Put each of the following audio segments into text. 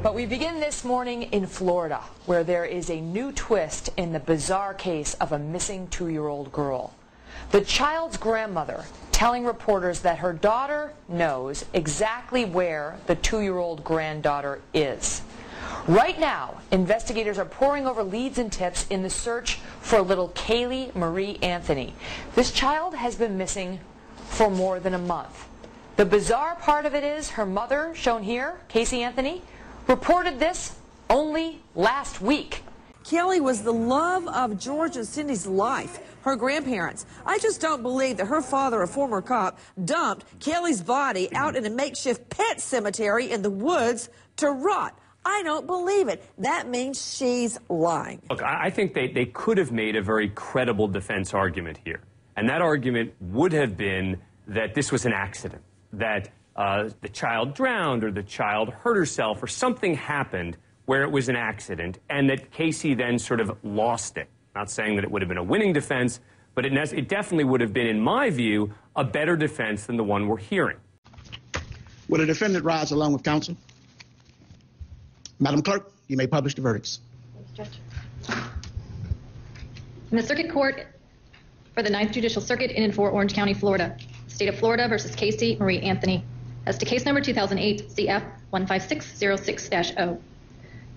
But we begin this morning in Florida, where there is a new twist in the bizarre case of a missing 2-year-old girl. The child's grandmother telling reporters that her daughter knows exactly where the 2-year-old granddaughter is. Right now, investigators are poring over leads and tips in the search for little Kaylee Marie Anthony. This child has been missing for more than a month. The bizarre part of it is her mother, shown here, Casey Anthony, reported this only last week. Kelly was the love of George and Cindy's life. Her grandparents. I just don't believe that her father, a former cop, dumped Kelly's body out in a makeshift pet cemetery in the woods to rot. I don't believe it. That means she's lying. Look, I think they could have made a very credible defense argument here. And that argument would have been that this was an accident, that the child drowned or the child hurt herself or something happened where it was an accident, and that Casey then sort of lost it. Not saying that it would have been a winning defense, but it definitely would have been, in my view, a better defense than the one we're hearing. Will the defendant rise along with counsel? Madam Clerk, you may publish the verdicts. Judge. In the Circuit Court for the 9th Judicial Circuit in and for Orange County, Florida, State of Florida versus Casey Marie Anthony. As to case number 2008 CF 15606-0.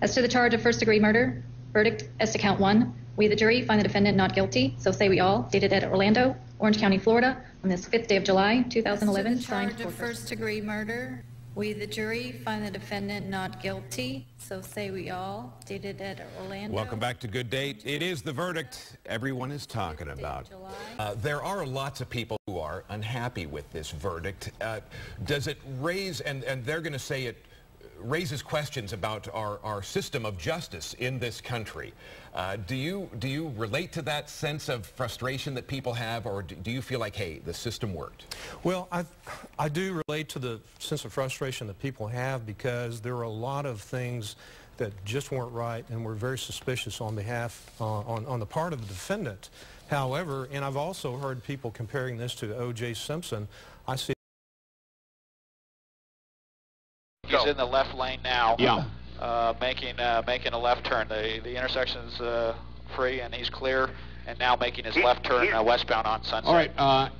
As to the charge of first-degree murder, verdict as to count 1. We, the jury, find the defendant not guilty. So say we all. Dated at Orlando, Orange County, Florida, on this 5th day of July, 2011. As to the charge of first-degree murder, we, the jury, find the defendant not guilty. So say we all. Dated at Orlando. Welcome back to Good Day. It is the verdict everyone is talking about. There are lots of people who are unhappy with this verdict. Does it raise, and they're going to say it raises questions about our system of justice in this country. Do you relate to that sense of frustration that people have, or do you feel like, hey, the system worked? Well, I do relate to the sense of frustration that people have, because there are a lot of things that just weren't right and were very suspicious on behalf on the part of the defendant. However, and I've also heard people comparing this to O.J. Simpson. I see. He's in the left lane now. Yeah. Making a left turn. The intersection's free and he's clear, and now making his left turn westbound on Sunset. All right.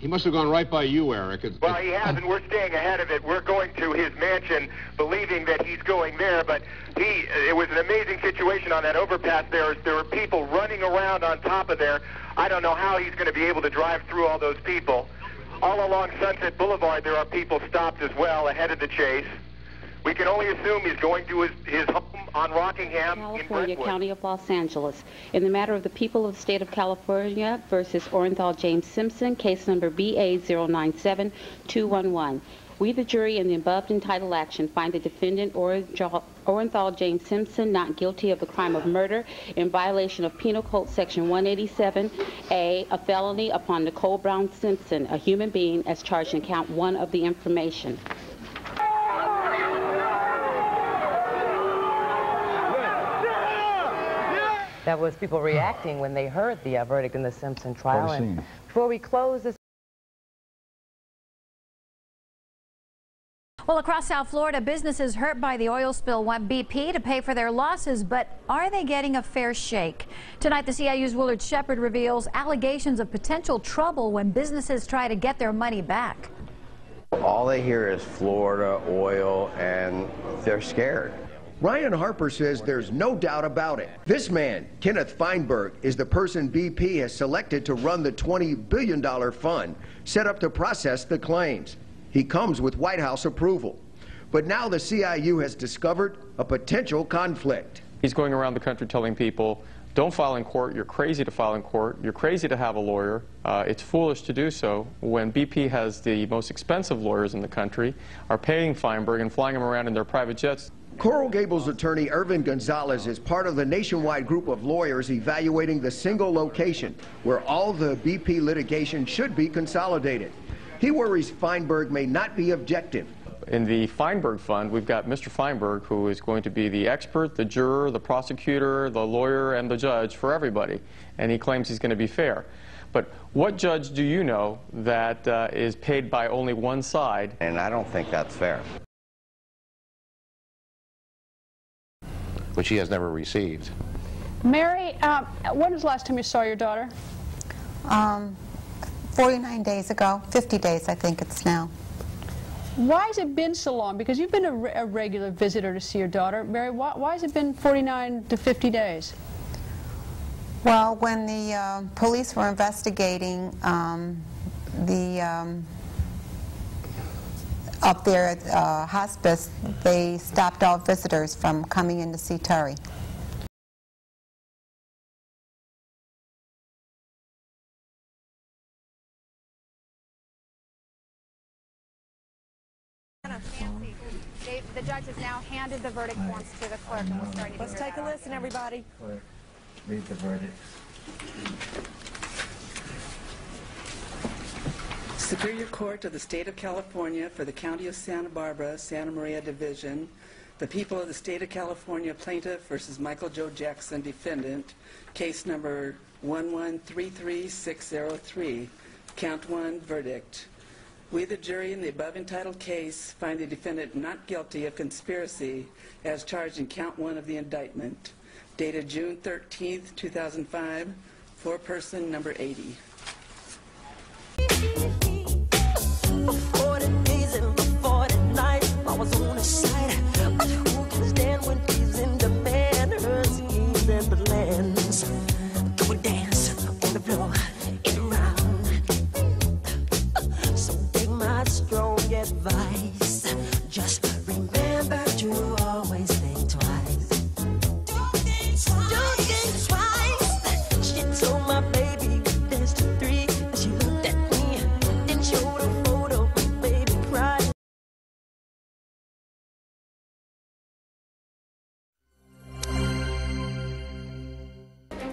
He must have gone right by you, Eric. Well, he hasn't. We're staying ahead of it. We're going to his mansion, believing that he's going there. But it was an amazing situation on that overpass. There were people running around on top of there. I don't know how he's going to be able to drive through all those people. All along Sunset Boulevard, there are people stopped as well ahead of the chase. We can only assume he's going to his home on Rockingham, California, in County of Los Angeles. In the matter of the people of the state of California versus Orenthal James Simpson, case number BA097211. We, the jury, in the above entitled action, find the defendant Orenthal James Simpson not guilty of the crime of murder in violation of Penal Code Section 187A, a felony upon Nicole Brown Simpson, a human being, as charged in count 1 of the information. That was people reacting when they heard the verdict in the Simpson trial. And before we close this. Well, across South Florida, businesses hurt by the oil spill want BP to pay for their losses, but are they getting a fair shake? Tonight, the CIU's Willard Shepard reveals allegations of potential trouble when businesses try to get their money back. All they hear is Florida, oil, and they're scared. Ryan Harper says there's no doubt about it. This man, Kenneth Feinberg, is the person BP has selected to run the $20 billion fund set up to process the claims. He comes with White House approval. But now the CIU has discovered a potential conflict. He's going around the country telling people, don't file in court, you're crazy to file in court, you're crazy to have a lawyer, it's foolish to do so, when BP has the most expensive lawyers in the country, are paying Feinberg and flying him around in their private jets. Coral Gables attorney Irvin Gonzalez is part of the nationwide group of lawyers evaluating the single location where all the BP litigation should be consolidated. He worries Feinberg may not be objective. In the Feinberg Fund, we've got Mr. Feinberg, who is going to be the expert, the juror, the prosecutor, the lawyer, and the judge for everybody. And he claims he's going to be fair. But what judge do you know that is paid by only one side? And I don't think that's fair. which he has never received. Mary, when was the last time you saw your daughter? 49 days ago, 50 days I think it's now. Why has it been so long? Because you've been a regular visitor to see your daughter. Mary, why has it been 49 to 50 days? Well, when the police were investigating up there at hospice, they stopped all visitors from coming in to see Terry. The judge has now handed the verdict forms to the clerk, and we're starting to Let's take a listen, everybody. Clerk, read the verdict. Superior Court of the State of California for the County of Santa Barbara, Santa Maria Division, the people of the State of California plaintiff versus Michael Joe Jackson defendant, case number 1133603, count 1, verdict. We, the jury, in the above entitled case, find the defendant not guilty of conspiracy as charged in count 1 of the indictment, dated June 13th, 2005, foreperson number 80. Before the days and before the night, I was on the side. But who can stand when he's in demand? Her schemes and plans. Do a dance on the floor and around. So take my strong advice. Just remember to always think twice. Do things twice. She told my baby dance to 3. She looked at me, then showed a photo. Baby cried.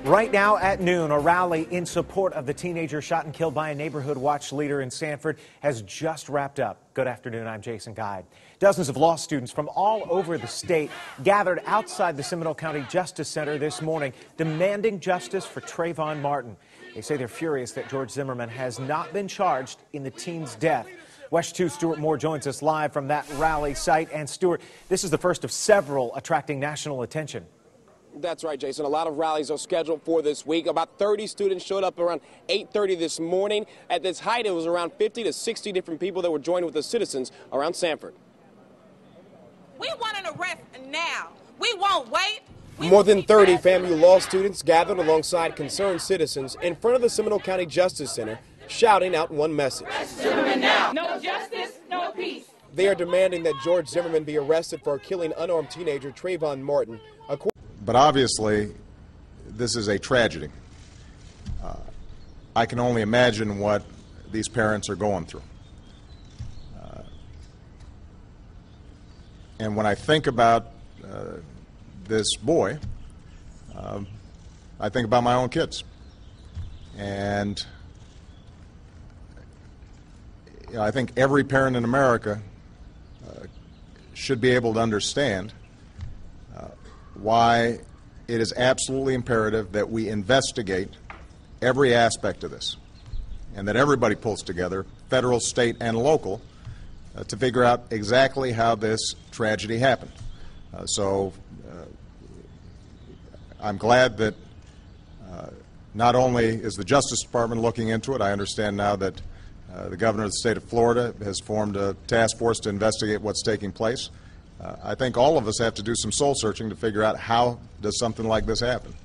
Right now at noon, a rally in support of the teenager shot and killed by a neighborhood watch leader in Sanford has just wrapped up. Good afternoon, I'm Jason Guide. Dozens of law students from all over the state gathered outside the Seminole County Justice Center this morning, demanding justice for Trayvon Martin. They say they're furious that George Zimmerman has not been charged in the teen's death. WESH 2's Stuart Moore joins us live from that rally site. And Stuart, this is the first of several attracting national attention. That's right, Jason. A lot of rallies are scheduled for this week. About 30 students showed up around 8:30 this morning. At this height, it was around 50 to 60 different people that were joining with the citizens around Sanford. We want an arrest now. We won't wait. More than 30 FAMU law students gathered alongside concerned citizens in front of the Seminole County Justice Center, shouting out one message. Zimmerman now. No justice, no peace. They are demanding that George Zimmerman be arrested for killing unarmed teenager Trayvon Martin. But obviously, this is a tragedy. I can only imagine what these parents are going through. And when I think about this boy, I think about my own kids. And I think every parent in America should be able to understand why it is absolutely imperative that we investigate every aspect of this and that everybody pulls together, federal, state, and local, to figure out exactly how this tragedy happened. I'm glad that not only is the Justice Department looking into it, I understand now that the governor of the state of Florida has formed a task force to investigate what's taking place. I think all of us have to do some soul searching to figure out how does something like this happen.